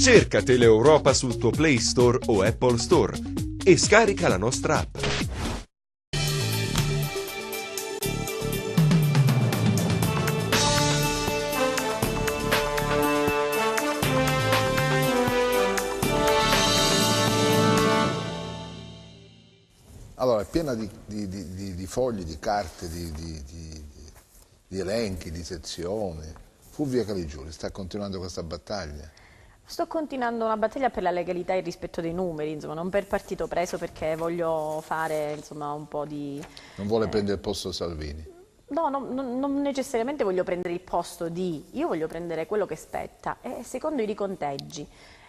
Cerca Teleeuropa sul tuo Play Store o Apple Store e scarica la nostra app. Allora, è piena di fogli, di carte, di elenchi, di sezioni. Fulvia Caligiuri sta continuando questa battaglia? Sto continuando una battaglia per la legalità e il rispetto dei numeri, insomma, non per partito preso, perché voglio fare, insomma, un po' di... Non vuole prendere il posto Salvini? No, non necessariamente voglio prendere il posto io voglio prendere quello che spetta, e secondo i riconteggi,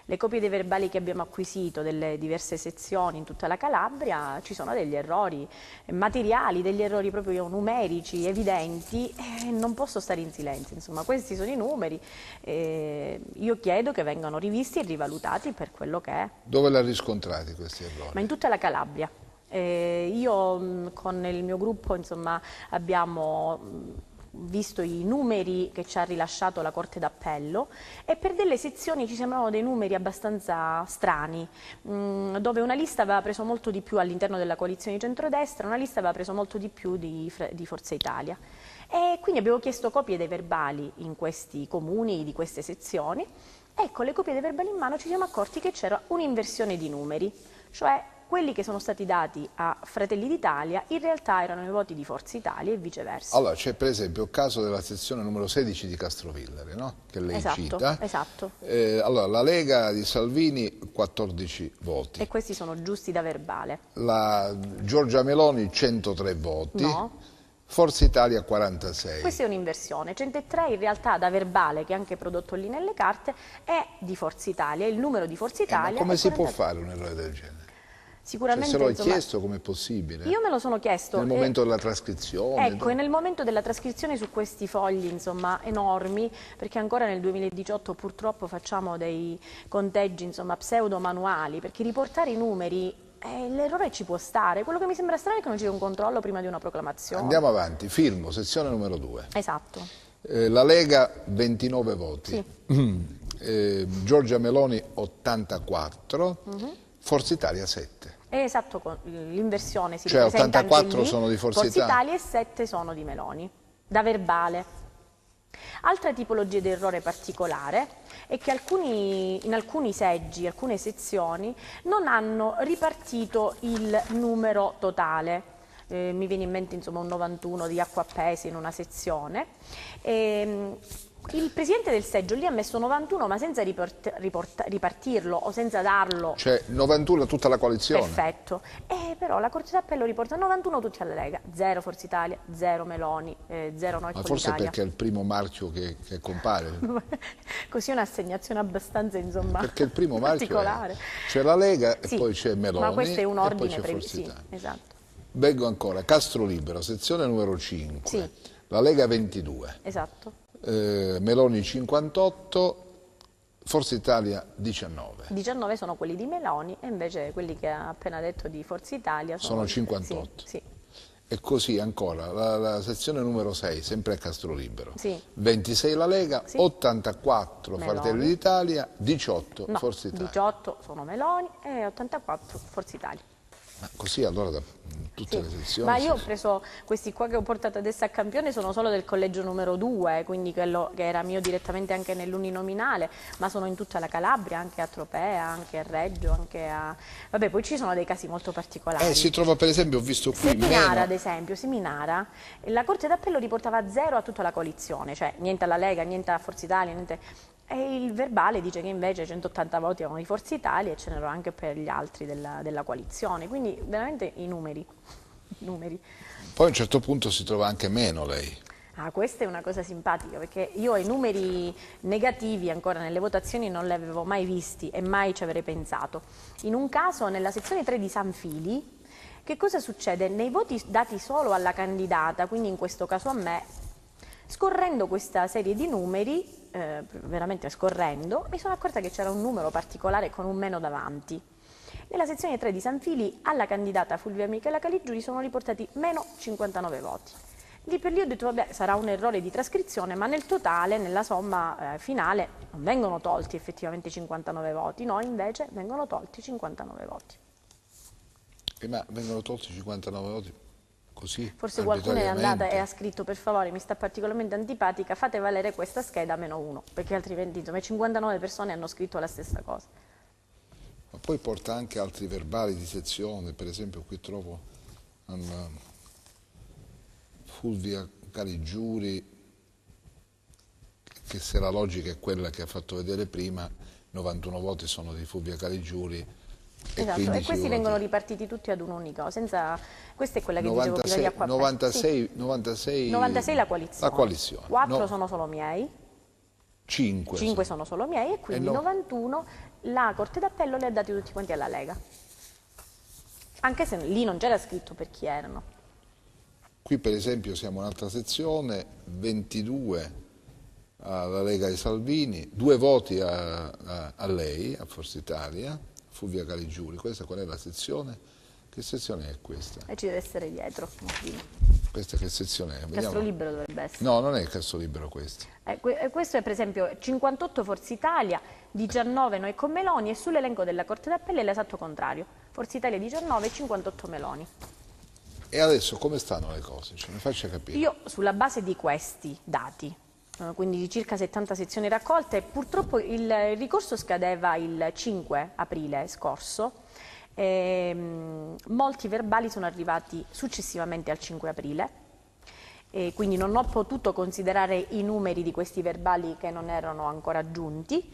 le copie dei verbali che abbiamo acquisito delle diverse sezioni in tutta la Calabria, ci sono degli errori materiali, degli errori proprio numerici, evidenti, e non posso stare in silenzio. Insomma, questi sono i numeri, io chiedo che vengano rivisti e rivalutati per quello che è. Dove l'ha riscontrati questi errori? Ma in tutta la Calabria. Io con il mio gruppo, insomma, abbiamo visto i numeri che ci ha rilasciato la Corte d'Appello, e per delle sezioni ci sembravano dei numeri abbastanza strani, dove una lista aveva preso molto di più all'interno della coalizione di centrodestra, una lista aveva preso molto di più di Forza Italia. E quindi abbiamo chiesto copie dei verbali in questi comuni, di queste sezioni, e con le copie dei verbali in mano ci siamo accorti che c'era un'inversione di numeri, cioè quelli che sono stati dati a Fratelli d'Italia in realtà erano i voti di Forza Italia e viceversa. Allora, c'è per esempio il caso della sezione numero 16 di Castrovillari, no? Che lei cita. Esatto. Allora, la Lega di Salvini 14 voti. E questi sono giusti da verbale. La Giorgia Meloni 103 voti. No. Forza Italia 46. Questa è un'inversione. 103 in realtà da verbale, che è anche prodotto lì nelle carte, è di Forza Italia, il numero di Forza Italia. Ma come si può fare un errore del genere? Sicuramente, se lo hai chiesto, come è possibile? Io me lo sono chiesto. Nel momento della trascrizione? Ecco, e nel momento della trascrizione su questi fogli, insomma, enormi, perché ancora nel 2018 purtroppo facciamo dei conteggi, insomma, pseudo-manuali, perché riportare i numeri, l'errore ci può stare. Quello che mi sembra strano è che non ci sia un controllo prima di una proclamazione. Andiamo avanti. Firmo, sezione numero 2. Esatto. La Lega 29 voti. Sì. Giorgia Meloni 84. Forza Italia 7. Esatto, l'inversione si cioè ripresenta 84 anche lì. sono di Forza Italia e 7 sono di Meloni, da verbale. Altra tipologia di errore particolare è che in alcuni seggi, alcune sezioni, non hanno ripartito il numero totale. Mi viene in mente, insomma, un 91 di acqua appesi in una sezione. Il presidente del seggio lì ha messo 91, ma senza ripartirlo o senza darlo. Cioè 91 a tutta la coalizione. Perfetto. Però la Corte d'Appello riporta 91 tutti alla Lega, 0 Forza Italia, 0 Meloni, 0 Noi con Ma forse l'Italia. perché è il primo marchio che compare. Così è un'assegnazione abbastanza, insomma, perché il primo marchio particolare. C'è la Lega e Sì, poi c'è Meloni, ma questo è un ordine e poi c'è Forza sì, Italia. esatto. Vengo ancora, Castro Libero, sezione numero 5. Sì. La Lega 22. Esatto. Meloni 58, Forza Italia 19. 19 sono quelli di Meloni, e invece quelli che ha appena detto di Forza Italia sono 58. Sì. E così ancora, la sezione numero 6, sempre a Castro Libero. Sì. 26 la Lega, sì. 84 Meloni. Fratelli d'Italia, 18 No, Forza Italia. 18 sono Meloni e 84 Forza Italia. Ma così allora da tutte le sezioni... Ma io ho preso questi qua che ho portato adesso a campione, sono solo del collegio numero 2, quindi quello che era mio direttamente anche nell'uninominale, ma sono in tutta la Calabria, anche a Tropea, anche a Reggio, anche a... Vabbè, poi ci sono dei casi molto particolari. Si trova per esempio, ho visto qui Seminara, ad esempio, Seminara, la Corte d'Appello riportava 0 a tutta la coalizione, cioè niente alla Lega, niente a Forza Italia, niente... E il verbale dice che invece 180 voti erano di Forza Italia e ce n'erano anche per gli altri della coalizione, quindi veramente i numeri. Poi a un certo punto si trova anche meno lei. Questa è una cosa simpatica, perché io i numeri negativi ancora nelle votazioni non li avevo mai visti e mai ci avrei pensato. In un caso, nella sezione 3 di San Fili, che cosa succede? Nei voti dati solo alla candidata, quindi in questo caso a me, scorrendo questa serie di numeri, veramente scorrendo, mi sono accorta che c'era un numero particolare con un meno davanti. Nella sezione 3 di San Fili alla candidata Fulvia Michela Caligiuri sono riportati meno 59 voti. Lì per lì ho detto, vabbè, sarà un errore di trascrizione, ma nel totale, nella somma finale, non vengono tolti effettivamente 59 voti, no, invece vengono tolti 59 voti. Ma vengono tolti 59 voti così? Forse qualcuno è andata e ha scritto, per favore, mi sta particolarmente antipatica, fate valere questa scheda -1, perché altrimenti insomma 59 persone hanno scritto la stessa cosa. Ma poi porta anche altri verbali di sezione, per esempio qui trovo Fulvia Caligiuri, che se la logica è quella che ha fatto vedere prima, 91 voti sono di Fulvia Caligiuri. Esatto, e questi vengono ripartiti tutti ad un unico, senza... questa è quella che 96, dicevo prima di acqua. 96 la coalizione. La coalizione. 4 sono solo miei. 5 sono solo miei e quindi 91 la Corte d'Appello li ha dati tutti quanti alla Lega. Anche se lì non c'era scritto per chi erano. Qui per esempio siamo in un'altra sezione, 22 alla Lega di Salvini, 2 voti a lei, a Forza Italia, Fulvia Caligiuri. Questa qual è la sezione? Che sezione è questa? E ci deve essere dietro. Questa che sezione è? Castro Libero dovrebbe essere. No, non è Castro Libero questo. Questo è per esempio 58 Forza Italia, 19 Noi con Meloni e sull'elenco della Corte d'Appello è l'esatto contrario. Forza Italia 19 e 58 Meloni. E adesso come stanno le cose? Mi faccia capire. Io sulla base di questi dati, quindi di circa 70 sezioni raccolte, purtroppo il ricorso scadeva il 5 aprile scorso. Molti verbali sono arrivati successivamente al 5 aprile, quindi non ho potuto considerare i numeri di questi verbali che non erano ancora giunti,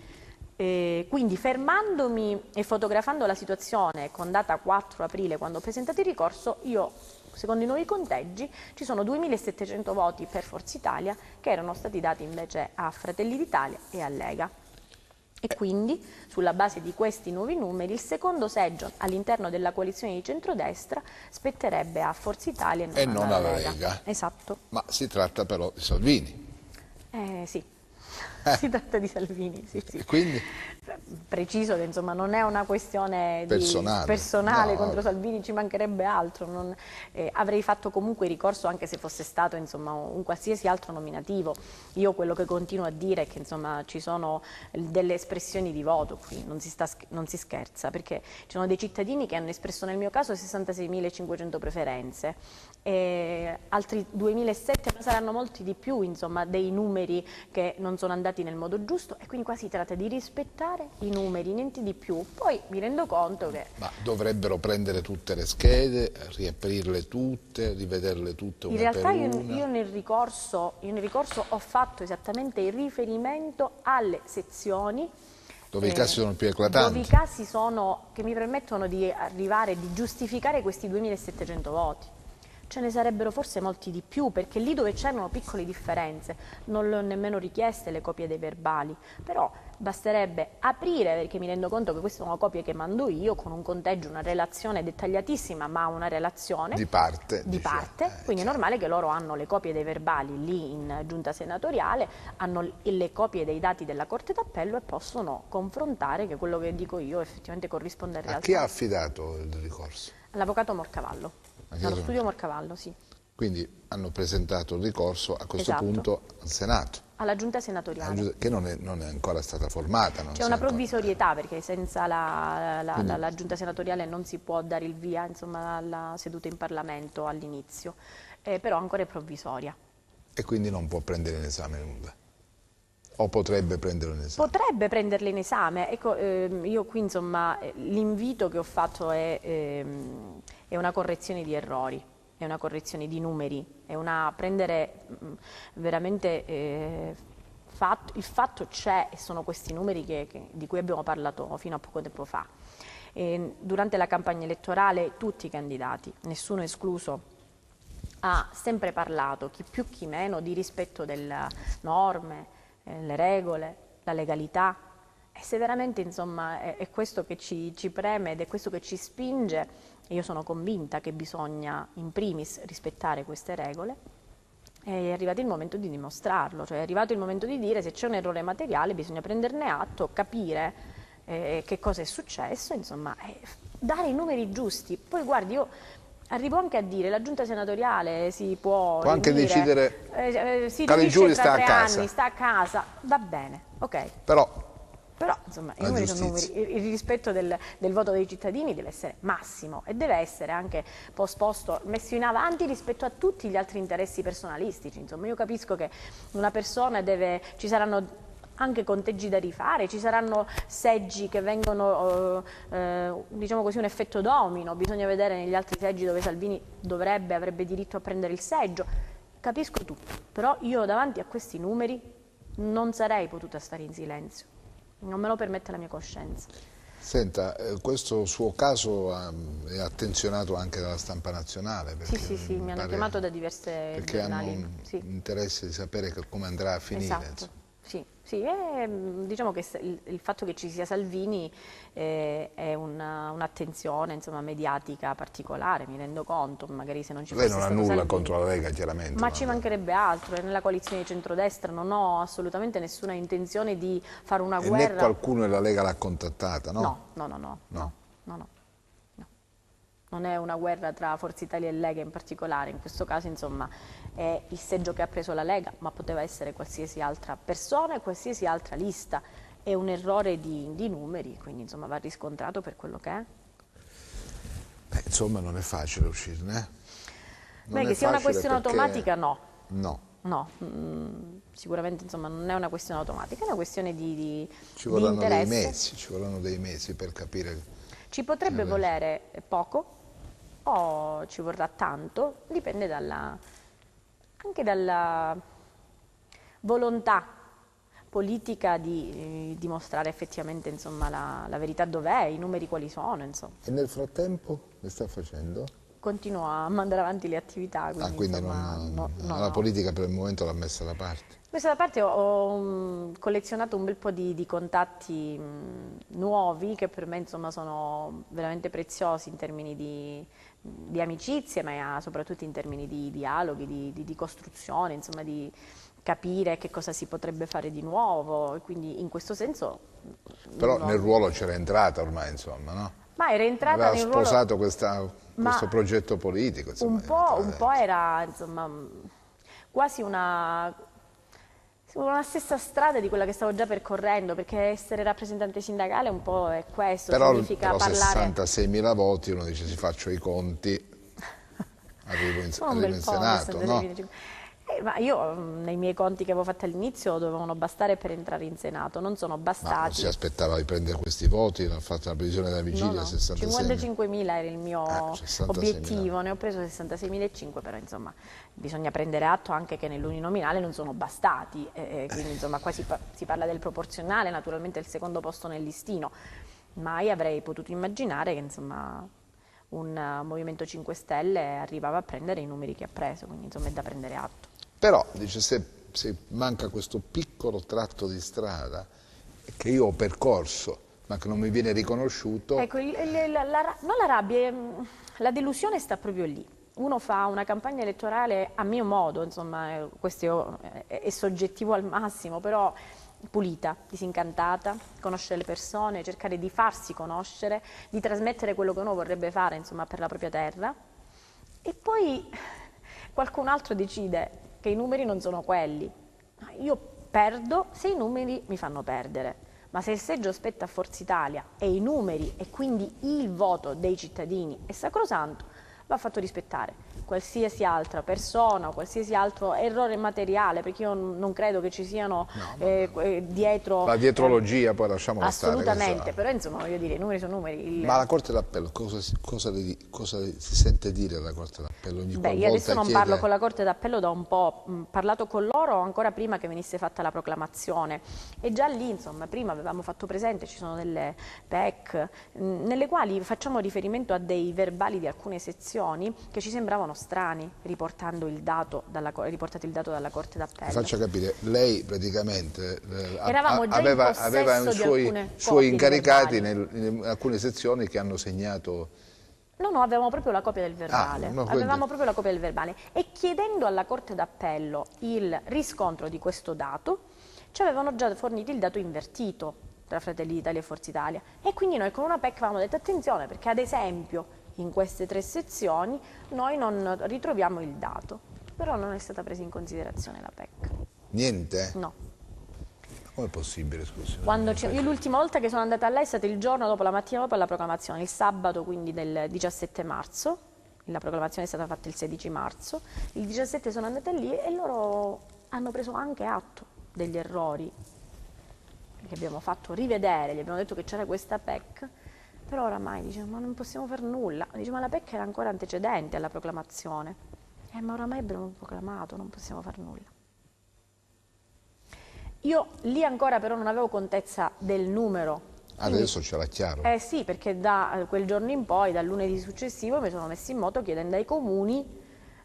quindi fermandomi e fotografando la situazione con data 4 aprile quando ho presentato il ricorso, io, secondo i nuovi conteggi, ci sono 2.700 voti per Forza Italia che erano stati dati invece a Fratelli d'Italia e a Lega. E quindi, sulla base di questi nuovi numeri, il secondo seggio all'interno della coalizione di centrodestra spetterebbe a Forza Italia e non alla Lega. Esatto. Ma si tratta però di Salvini. Sì, si tratta di Salvini, sì. E quindi? Preciso che insomma non è una questione personale no, contro Salvini, ci mancherebbe altro, avrei fatto comunque ricorso anche se fosse stato insomma un qualsiasi altro nominativo. Io quello che continuo a dire è che insomma ci sono delle espressioni di voto qui, non si scherza, perché ci sono dei cittadini che hanno espresso nel mio caso 66.500 preferenze, altri 2.700, ma saranno molti di più insomma dei numeri che non sono andati nel modo giusto, e quindi qua si tratta di rispettare i numeri, niente di più. Poi mi rendo conto che... Ma dovrebbero prendere tutte le schede, riaprirle tutte, rivederle tutte una per una? In realtà io nel ricorso ho fatto esattamente il riferimento alle sezioni dove i casi sono più eclatanti. Dove i casi sono che mi permettono di arrivare, di giustificare questi 2.700 voti. Ce ne sarebbero forse molti di più, perché lì dove c'erano piccole differenze non le ho nemmeno richieste le copie dei verbali, però basterebbe aprire, perché mi rendo conto che queste sono copie che mando io con un conteggio, una relazione dettagliatissima, ma una relazione di parte, quindi è normale che loro hanno le copie dei verbali lì in giunta senatoriale, hanno le copie dei dati della Corte d'Appello e possono confrontare che quello che dico io effettivamente corrisponde a realtà. A chi ha affidato il ricorso? All'avvocato Morcavallo. Allo studio Morcavallo, sì. Quindi hanno presentato il ricorso a questo Esatto. punto al Senato. Alla giunta senatoriale. Che non è ancora stata formata. C'è una provvisorietà, perché senza la giunta senatoriale non si può dare il via insomma, alla seduta in Parlamento all'inizio, però ancora è provvisoria. E quindi non può prendere in esame nulla? O potrebbe prenderlo in esame? Potrebbe prenderle in esame. Ecco, io qui insomma l'invito che ho fatto è una correzione di errori, è una correzione di numeri, è una prendere veramente il fatto c'è, e sono questi numeri di cui abbiamo parlato fino a poco tempo fa. Durante la campagna elettorale tutti i candidati, nessuno escluso, ha sempre parlato, chi più chi meno, di rispetto delle norme, le regole, la legalità. E se veramente insomma è questo che ci preme ed è questo che ci spinge, e io sono convinta che bisogna in primis rispettare queste regole, è arrivato il momento di dimostrarlo, cioè è arrivato il momento di dire se c'è un errore materiale bisogna prenderne atto, capire che cosa è successo, insomma, dare i numeri giusti. Poi guardi, io Arrivo anche a dire, la giunta senatoriale si può anche riunire, decidere, si Caligiuri riunisce sta tra a 3 casa. anni, sta a casa, va bene, ok. Però Insomma, i la numeri sono giustizia. numeri, il rispetto del voto dei cittadini deve essere massimo e deve essere anche posposto, messo in avanti rispetto a tutti gli altri interessi personalistici. Insomma, io capisco che una persona ci saranno anche conteggi da rifare, ci saranno seggi che vengono, diciamo così, un effetto domino, bisogna vedere negli altri seggi dove Salvini avrebbe diritto a prendere il seggio, capisco tutto, però io davanti a questi numeri non sarei potuta stare in silenzio, non me lo permette la mia coscienza. Senta, questo suo caso è attenzionato anche dalla stampa nazionale. Sì, mi hanno chiamato da diverse perché giornali. hanno Sì. interesse di sapere come andrà a finire. Esatto. Sì, e diciamo che il fatto che ci sia Salvini è un'attenzione insomma, mediatica particolare, mi rendo conto, magari se non ci fosse Lei non ha stato nulla Salvini, contro la Lega, chiaramente. ma ci mancherebbe altro, è nella coalizione di centrodestra, non ho assolutamente nessuna intenzione di fare una E guerra. né qualcuno della Lega l'ha contattata, no? No. Non è una guerra tra Forza Italia e Lega in particolare, in questo caso insomma è il seggio che ha preso la Lega, ma poteva essere qualsiasi altra persona e qualsiasi altra lista, è un errore di numeri, quindi insomma va riscontrato per quello che è. Insomma non è facile uscirne. Beh, che sia una questione automatica no. No. Sicuramente insomma non è una questione automatica, è una questione di Ci vorranno interesse. dei mesi per capire. Ci potrebbe volere poco o ci vorrà tanto, dipende anche dalla volontà politica di dimostrare effettivamente insomma, la verità dov'è, i numeri quali sono. Insomma. E nel frattempo che sta facendo? Continuo a mandare avanti le attività. Quindi, insomma, la politica per il momento l'ha messa da parte. Questa da parte ho collezionato un bel po' di contatti nuovi che per me insomma, sono veramente preziosi in termini di amicizie, ma soprattutto in termini di dialoghi, di costruzione, insomma, di capire che cosa si potrebbe fare di nuovo. E quindi in questo senso... Però nel ruolo c'era entrata ormai, insomma, no? Ma era entrata aveva nel sposato ruolo... questo progetto politico. Insomma, un po' era insomma, quasi una stessa strada di quella che stavo già percorrendo, perché essere rappresentante sindacale un po' è questo, significa parlare... 66.000 voti, uno dice si faccio i conti, arrivo in Senato, no? Ma io nei miei conti che avevo fatto all'inizio dovevano bastare per entrare in Senato, non sono bastati. Ma non si aspettava di prendere questi voti, ha fatto una previsione della vigilia, 55.000 era il mio 66.000. obiettivo, ne ho preso 66.500, però insomma bisogna prendere atto anche che nell'uninominale non sono bastati, quindi insomma qua si parla del proporzionale, naturalmente il secondo posto nel listino, mai avrei potuto immaginare che insomma un Movimento 5 Stelle arrivava a prendere i numeri che ha preso, quindi insomma è da prendere atto. Però, dice, se manca questo piccolo tratto di strada che io ho percorso, ma che non mi viene riconosciuto... Ecco, non la rabbia, la delusione sta proprio lì. Uno fa una campagna elettorale, a mio modo, insomma, questo è soggettivo al massimo, però pulita, disincantata, conoscere le persone, cercare di farsi conoscere, di trasmettere quello che uno vorrebbe fare, insomma, per la propria terra. E poi qualcun altro decide che i numeri non sono quelli. Io perdo se i numeri mi fanno perdere, ma se il seggio spetta a Forza Italia e i numeri e quindi il voto dei cittadini è sacrosanto, va fatto rispettare. Qualsiasi altra persona o qualsiasi altro errore materiale, perché io non credo che ci siano dietro... La dietrologia poi lasciamola assolutamente, stare. però insomma voglio dire, i numeri sono numeri. Ma la Corte d'Appello cosa si sente dire alla Corte d'Appello? Io adesso non parlo con la Corte d'Appello da un po', ho parlato con loro ancora prima che venisse fatta la proclamazione e già lì insomma prima avevamo fatto presente, ci sono delle PEC nelle quali facciamo riferimento a dei verbali di alcune sezioni che ci sembravano strani, riportato il dato dalla Corte d'Appello. Faccia capire, lei praticamente aveva i suoi incaricati in alcune sezioni che hanno segnato... No, avevamo proprio la copia del verbale. Avevamo proprio la copia del verbale e chiedendo alla Corte d'Appello il riscontro di questo dato, ci avevano già fornito il dato invertito tra Fratelli d'Italia e Forza Italia e quindi noi con una PEC avevamo detto attenzione perché ad esempio in queste 3 sezioni, noi non ritroviamo il dato, però non è stata presa in considerazione la PEC. Niente? No. Come è possibile, scusi? Io l'ultima volta che sono andata a lei è stato il giorno dopo, la mattina dopo la proclamazione, il sabato quindi del 17 marzo, la proclamazione è stata fatta il 16 marzo, il 17 sono andata lì e loro hanno preso anche atto degli errori che abbiamo fatto rivedere, gli abbiamo detto che c'era questa PEC, però oramai dice ma non possiamo fare nulla, dice ma la PEC era ancora antecedente alla proclamazione, ma oramai abbiamo proclamato, non possiamo fare nulla. Io lì ancora però non avevo contezza del numero. Adesso ce l'ha chiaro? Sì, perché da quel giorno in poi, dal lunedì successivo, mi sono messa in moto chiedendo ai comuni,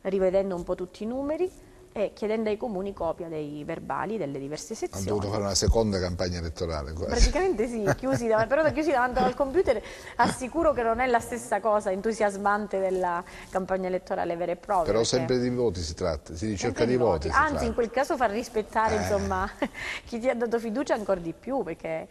rivedendo un po' tutti i numeri, e chiedendo ai comuni copia dei verbali delle diverse sezioni. Hanno dovuto fare una seconda campagna elettorale quasi. Praticamente sì, però chiusi davanti al computer, assicuro che non è la stessa cosa entusiasmante della campagna elettorale vera e propria. Però sempre di voti si tratta, si ricerca di voti. Anzi, in quel caso far rispettare insomma, chi ti ha dato fiducia ancora di più, perché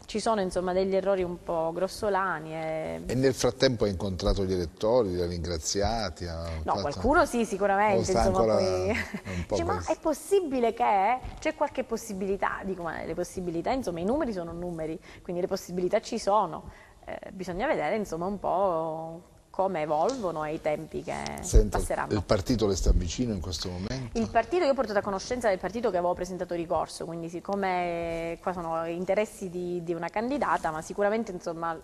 ci sono insomma, degli errori un po' grossolani. E nel frattempo ha incontrato gli elettori, li ha ringraziati? Qualcuno sì, sicuramente. Insomma, dice, ma è possibile che c'è qualche possibilità? Dico, ma le possibilità, insomma, i numeri sono numeri, quindi le possibilità ci sono. Bisogna vedere, insomma, un po' come evolvono ai tempi che passeranno. Il partito le sta vicino in questo momento? Il partito, io ho portato a conoscenza del partito che avevo presentato ricorso, quindi siccome qua sono interessi di una candidata, ma sicuramente, insomma,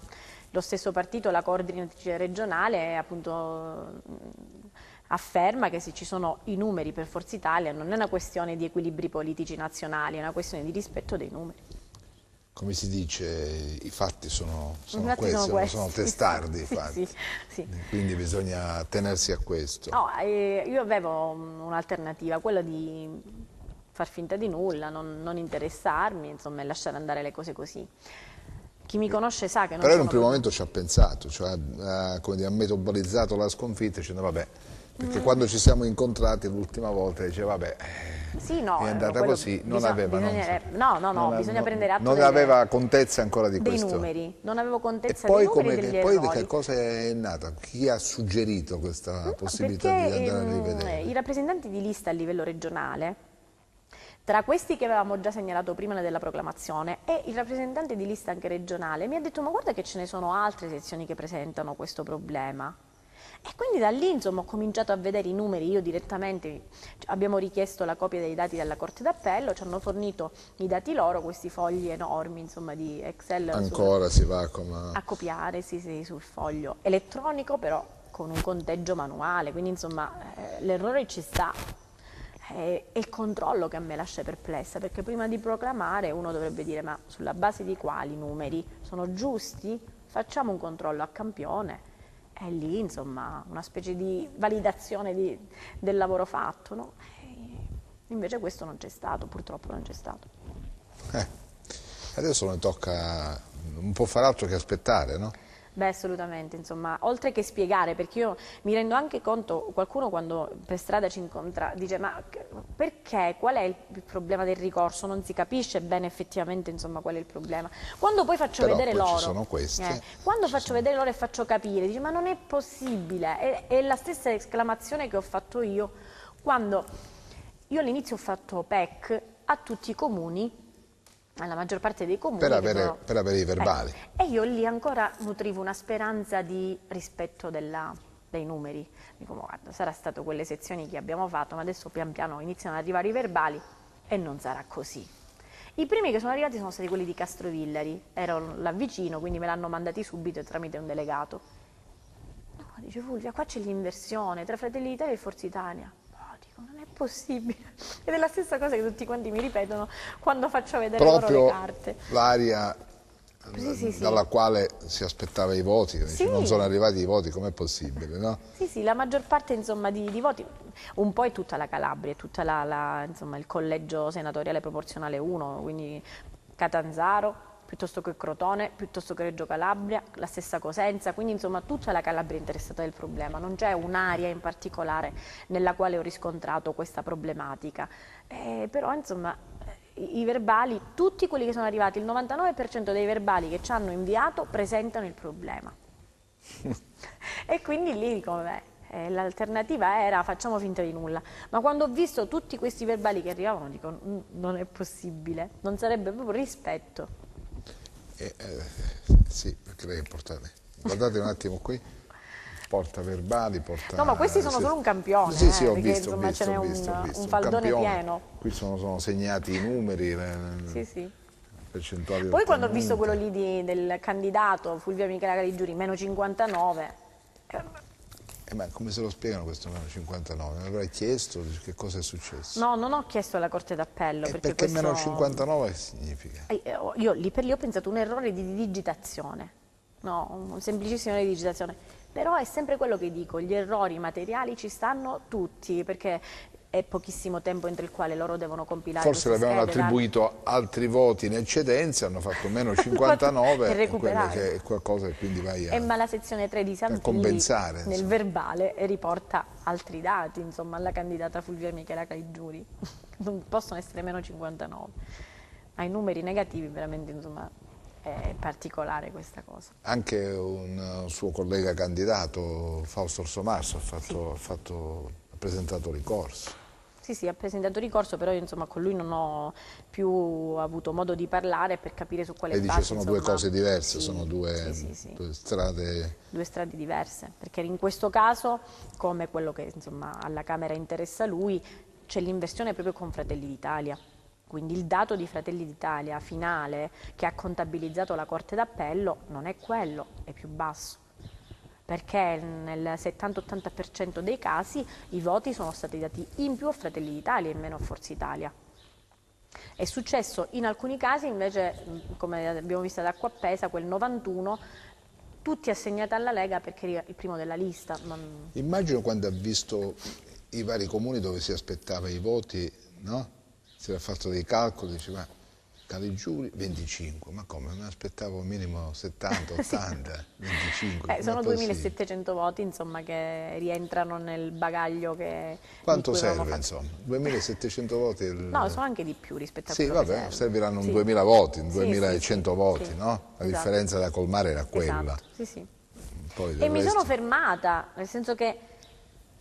lo stesso partito, la coordinatrice regionale, appunto afferma che se ci sono i numeri per Forza Italia non è una questione di equilibri politici nazionali, è una questione di rispetto dei numeri. Come si dice, i fatti sono questi, sono testardi, sì. Quindi bisogna tenersi a questo. No, io avevo un'alternativa, quella di far finta di nulla, non interessarmi, insomma, e lasciare andare le cose così. Chi mi conosce sa che non Però in un primo momento ci ha pensato, cioè come dire, ha metabolizzato la sconfitta dicendo vabbè, perché quando ci siamo incontrati l'ultima volta diceva vabbè, sì, no, è andata così, bisogna prendere atto. Non aveva contezza ancora di dei questo. Numeri, non avevo contezza poi dei numeri e degli poi errori. di che cosa è nata? Chi ha suggerito questa possibilità di andare a rivedere? I rappresentanti di lista a livello regionale, tra questi che avevamo già segnalato prima della proclamazione e il rappresentante di lista anche regionale, mi ha detto ma guarda che ce ne sono altre sezioni che presentano questo problema. E quindi da lì insomma ho cominciato a vedere i numeri, io direttamente abbiamo richiesto la copia dei dati dalla Corte d'Appello, ci hanno fornito i dati loro, questi fogli enormi insomma di Excel. Ancora si va a copiare sul foglio elettronico, però con un conteggio manuale, quindi insomma l'errore ci sta. È il controllo che a me lascia perplessa, perché prima di proclamare uno dovrebbe dire ma sulla base di quali numeri sono giusti? Facciamo un controllo a campione. E lì, insomma, una specie di validazione del lavoro fatto, no? Invece questo non c'è stato, purtroppo non c'è stato. Adesso ne tocca, non può fare altro che aspettare, no? Beh, assolutamente, insomma, oltre che spiegare, perché io mi rendo anche conto, qualcuno quando per strada ci incontra dice ma perché, qual è il problema del ricorso? Non si capisce bene effettivamente insomma qual è il problema. Quando poi faccio vedere loro, ci sono questi, quando faccio vedere loro e faccio capire, dice ma non è possibile, è la stessa esclamazione che ho fatto io, quando io all'inizio ho fatto PEC a tutti i comuni, alla maggior parte dei comuni per avere i verbali e io lì ancora nutrivo una speranza di rispetto dei numeri. Dico, guarda, sarà stato quelle sezioni che abbiamo fatto, ma adesso pian piano iniziano ad arrivare i verbali e non sarà così. I primi che sono arrivati sono stati quelli di Castrovillari, ero là vicino, quindi me l'hanno mandati subito tramite un delegato. No, dice Fulvia, qua c'è l'inversione tra Fratelli d'Italia e Forza Italia. Non è possibile, ed è la stessa cosa che tutti quanti mi ripetono quando faccio vedere loro le carte. L'aria sì. dalla quale si aspettava i voti, non sono arrivati i voti, com'è possibile, no? Sì, la maggior parte insomma di voti, un po' è tutta la Calabria, è tutta insomma, il collegio senatoriale proporzionale 1, quindi Catanzaro, piuttosto che Crotone, piuttosto che Reggio Calabria, la stessa Cosenza, quindi insomma tutta la Calabria è interessata del problema, non c'è un'area in particolare nella quale ho riscontrato questa problematica, però insomma i verbali, tutti quelli che sono arrivati, il 99% dei verbali che ci hanno inviato presentano il problema. E quindi lì dico, beh, l'alternativa era facciamo finta di nulla. Ma quando ho visto tutti questi verbali che arrivavano, dico, non è possibile, non sarebbe proprio rispetto. Sì, perché lei è importante. Guardate un attimo qui, porta verbali, porta... No, ma questi sono solo un campione, sì, sì, ho perché visto, insomma ce n'è un faldone campione. pieno. Qui sono segnati i numeri, Sì, sì. percentuali Poi quando ho visto ottenute. quello lì del candidato Fulvio Michela Caligiuri, meno 59, Ma come se lo spiegano questo meno 59? Mi avrei chiesto che cosa è successo. no, non ho chiesto alla Corte d'Appello. Perché questo... meno 59 che significa? Io lì per lì ho pensato un errore di digitazione, no, un semplicissimo errore di digitazione, però è sempre quello che dico, gli errori materiali ci stanno tutti, perché è pochissimo tempo entro il quale loro devono compilare Forse le queste avevano schede, attribuito altri voti in eccedenza, hanno fatto meno 59, per quello recuperare. che è qualcosa che quindi vai ma la sezione 3 di Salvini compensare, nel insomma. verbale riporta altri dati, insomma, alla candidata Fulvia Michela Caligiuri. Non possono essere meno 59. Ma i numeri negativi veramente, insomma, è particolare questa cosa. Anche un suo collega candidato, Fausto Orsomarso, ha presentato ricorso. Sì, sì, ha presentato ricorso, però io insomma con lui non ho più avuto modo di parlare per capire su quale Lei base. dice sono due insomma, cose diverse, sì, sono due strade... Due strade diverse, perché in questo caso, come quello che insomma alla Camera interessa a lui, c'è l'inversione proprio con Fratelli d'Italia. Quindi il dato di Fratelli d'Italia finale che ha contabilizzato la Corte d'Appello non è quello, è più basso. Perché nel 70-80% dei casi i voti sono stati dati in più a Fratelli d'Italia e in meno a Forza Italia. È successo in alcuni casi invece, come abbiamo visto ad Acqua Appesa, quel 91, tutti assegnati alla Lega perché era il primo della lista. Immagino quando ha visto i vari comuni dove si aspettava i voti, no? Si era fatto dei calcoli, diceva Caligiuri 25, ma come? Mi aspettavo minimo 70, 80, 25. Sono 2700 voti insomma, che rientrano nel bagaglio che... Quanto serve insomma? 2700 voti? No, sono anche di più rispetto a sì, quello che vabbè, serve. serviranno un Sì. 2000 voti, un Sì, 2100 sì, voti, sì. no? La Esatto. differenza da colmare era quella. Esatto, sì, sì. Poi E del mi resto... sono fermata, nel senso che,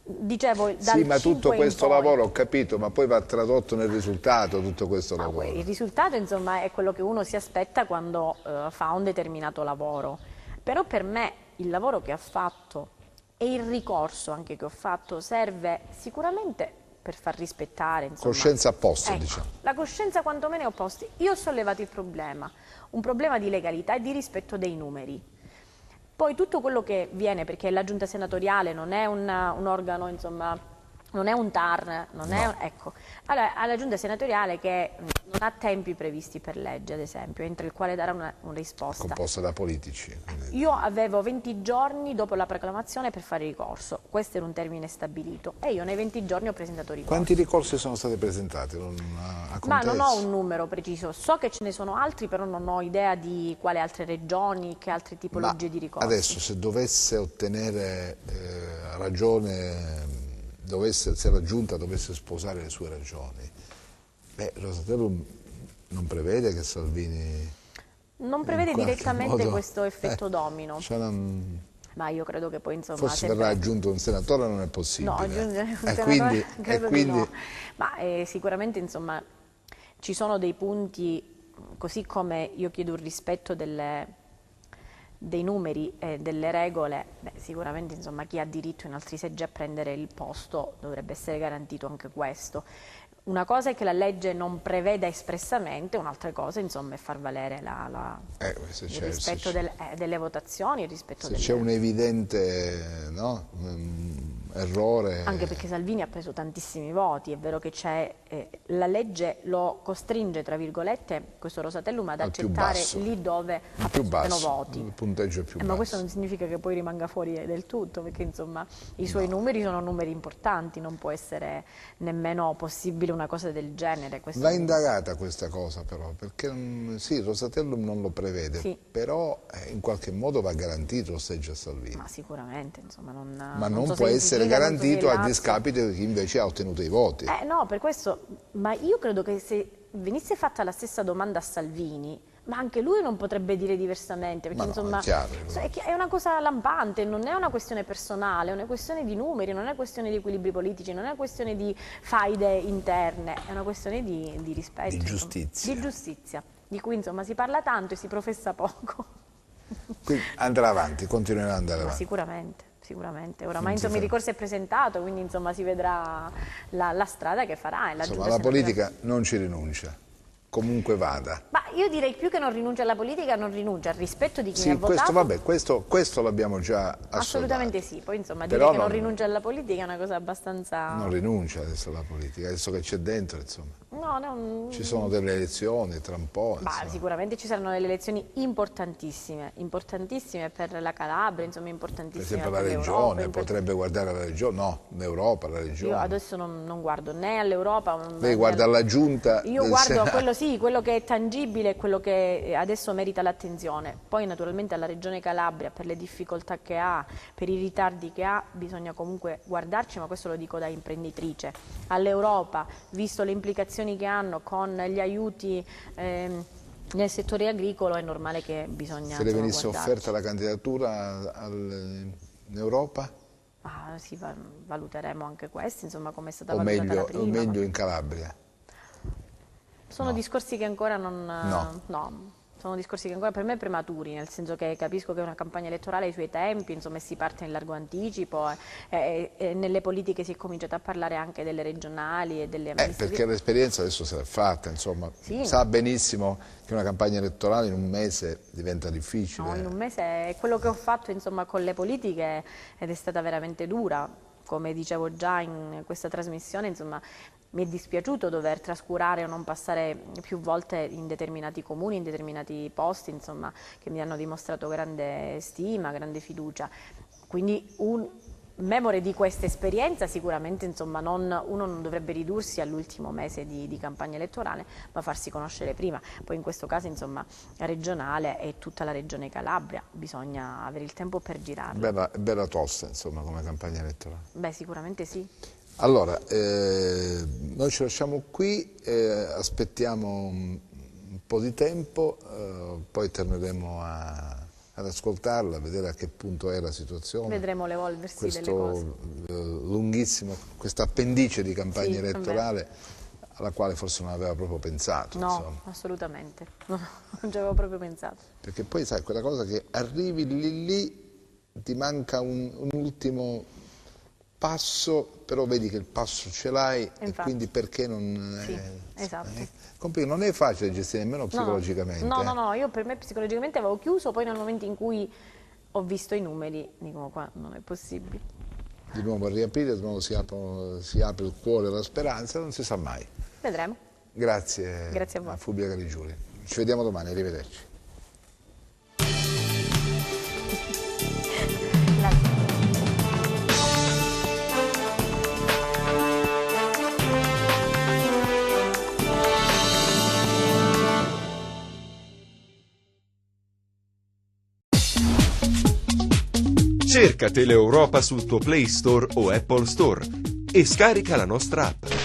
dicevo, dal Sì, ma 5 tutto in questo poi, lavoro ho capito, ma poi va tradotto nel risultato tutto questo lavoro. il risultato insomma è quello che uno si aspetta quando fa un determinato lavoro. Però per me il lavoro che ha fatto e il ricorso anche che ho fatto serve sicuramente per far rispettare, insomma. Coscienza a posto, Ecco, diciamo. la coscienza quantomeno è a posto. Io ho sollevato il problema, un problema di legalità e di rispetto dei numeri. Poi tutto quello che viene, perché la giunta senatoriale non è un organo, insomma, non è un TAR, non è, ecco. Allora, alla giunta senatoriale che non ha tempi previsti per legge, ad esempio, entro il quale dare una risposta. Composta da politici. Quindi... Io avevo 20 giorni dopo la proclamazione per fare ricorso, questo era un termine stabilito e io nei 20 giorni ho presentato ricorso. Quanti ricorsi sono stati presentati? Ma non ho un numero preciso, so che ce ne sono altri, però non ho idea di quali altre regioni, che altre tipologie di ricorsi. Adesso se dovesse ottenere ragione, se la Giunta dovesse sposare le sue ragioni, Rosatellum non prevede che Salvini... Non prevede direttamente modo, questo effetto domino. Ma io credo che poi insomma... Forse verrà aggiunto un senatore, non è possibile. No, aggiungere un senatore quindi, credo quindi... di no. Ma sicuramente insomma ci sono dei punti, così come io chiedo il rispetto dei numeri e delle regole, sicuramente insomma chi ha diritto in altri seggi a prendere il posto dovrebbe essere garantito anche questo. Una cosa è che la legge non preveda espressamente, un'altra cosa insomma è far valere il rispetto delle votazioni, il rispetto se c'è un evidente errore... Anche perché Salvini ha preso tantissimi voti, è vero che la legge lo costringe, tra virgolette, questo Rosatellum ad accettare lì dove ha preso meno voti. Il punteggio è più basso. Ma questo non significa che poi rimanga fuori del tutto, perché insomma i suoi numeri sono numeri importanti, non può essere nemmeno possibile una cosa del genere. Va indagata questa cosa però, perché sì, Rosatellum non lo prevede, sì, però in qualche modo va garantito lo seggio a Salvini. Ma sicuramente, insomma, ma non può essere garantito a discapito di chi invece ha ottenuto i voti. No, per questo, ma io credo che se venisse fatta la stessa domanda a Salvini, Ma anche lui non potrebbe dire diversamente, perché Ma no, insomma è chiaro. è una cosa lampante, non è una questione personale, è una questione di numeri, non è una questione di equilibri politici, non è una questione di faide interne, è una questione di rispetto. Di insomma, giustizia. di giustizia, di cui insomma si parla tanto e si professa poco. Quindi andrà avanti, continuerà ad andare Ma avanti. sicuramente. Oramai insomma, il ricorso è presentato, quindi insomma si vedrà la strada che farà. E Insomma, la politica non ci rinuncia, comunque vada. Ma io direi più che non rinuncia alla politica, non rinuncia al rispetto di chi mi Sì, ha votato. questo, vabbè, questo l'abbiamo già assoldato. Assolutamente sì, poi insomma dire Però che non rinuncia alla politica è una cosa abbastanza... Non rinuncia adesso alla politica, adesso che c'è dentro, insomma. No, Ci sono delle elezioni tra un po'. Ma sicuramente ci saranno delle elezioni importantissime per la Calabria, insomma Per importantissime esempio la per regione, l'Europa. potrebbe guardare alla regione, no, l'Europa, la regione. Io adesso non guardo né all'Europa... Lei guarda alla giunta Io del guardo Senato. quello sì, quello che è tangibile e quello che adesso merita l'attenzione. Poi naturalmente alla Regione Calabria, per le difficoltà che ha, per i ritardi che ha, bisogna comunque guardarci, ma questo lo dico da imprenditrice. All'Europa, visto le implicazioni che hanno con gli aiuti nel settore agricolo, è normale che bisogna Se le venisse guardarci. offerta la candidatura in Europa? Ah, sì, valuteremo anche questo, insomma, come è stata O valutata la meglio, prima. in Calabria? Sono discorsi che ancora non... No. Sono discorsi che ancora per me prematuri, nel senso che capisco che una campagna elettorale ha i suoi tempi, insomma, si parte in largo anticipo e nelle politiche si è cominciato a parlare anche delle regionali e delle amministrative. Perché l'esperienza adesso se l'è fatta, insomma, Sì. sa benissimo che una campagna elettorale in un mese diventa difficile. No, in un mese è quello che ho fatto insomma, con le politiche ed è stata veramente dura, come dicevo già in questa trasmissione, insomma, mi è dispiaciuto dover trascurare o non passare più volte in determinati comuni, in determinati posti, insomma, che mi hanno dimostrato grande stima, grande fiducia. Quindi memore di questa esperienza sicuramente insomma, uno non dovrebbe ridursi all'ultimo mese di campagna elettorale, ma farsi conoscere prima. Poi in questo caso insomma, regionale e tutta la regione Calabria, bisogna avere il tempo per girarla. Bella tosta, insomma, come campagna elettorale. Beh, sicuramente sì. Allora, noi ci lasciamo qui, aspettiamo un po' di tempo, poi torneremo ad ascoltarla, a vedere a che punto è la situazione. Vedremo l'evolversi delle cose. Lunghissimo, questa appendice di campagna Sì, elettorale alla quale forse non aveva proprio pensato. No, insomma. assolutamente, no, non ci avevo proprio pensato. Perché poi sai, quella cosa che arrivi lì, ti manca un ultimo passo, però vedi che il passo ce l'hai e quindi perché non... Sì, esatto. Non è facile gestire nemmeno psicologicamente. No, io per me psicologicamente avevo chiuso, poi nel momento in cui ho visto i numeri, dico qua non è possibile. Di nuovo a riaprire, di nuovo si apre il cuore e la speranza, non si sa mai. Vedremo. Grazie Grazie a voi. Fulvia Caligiuri. Ci vediamo domani, arrivederci. Cerca Teleeuropa sul tuo Play Store o Apple Store e scarica la nostra app.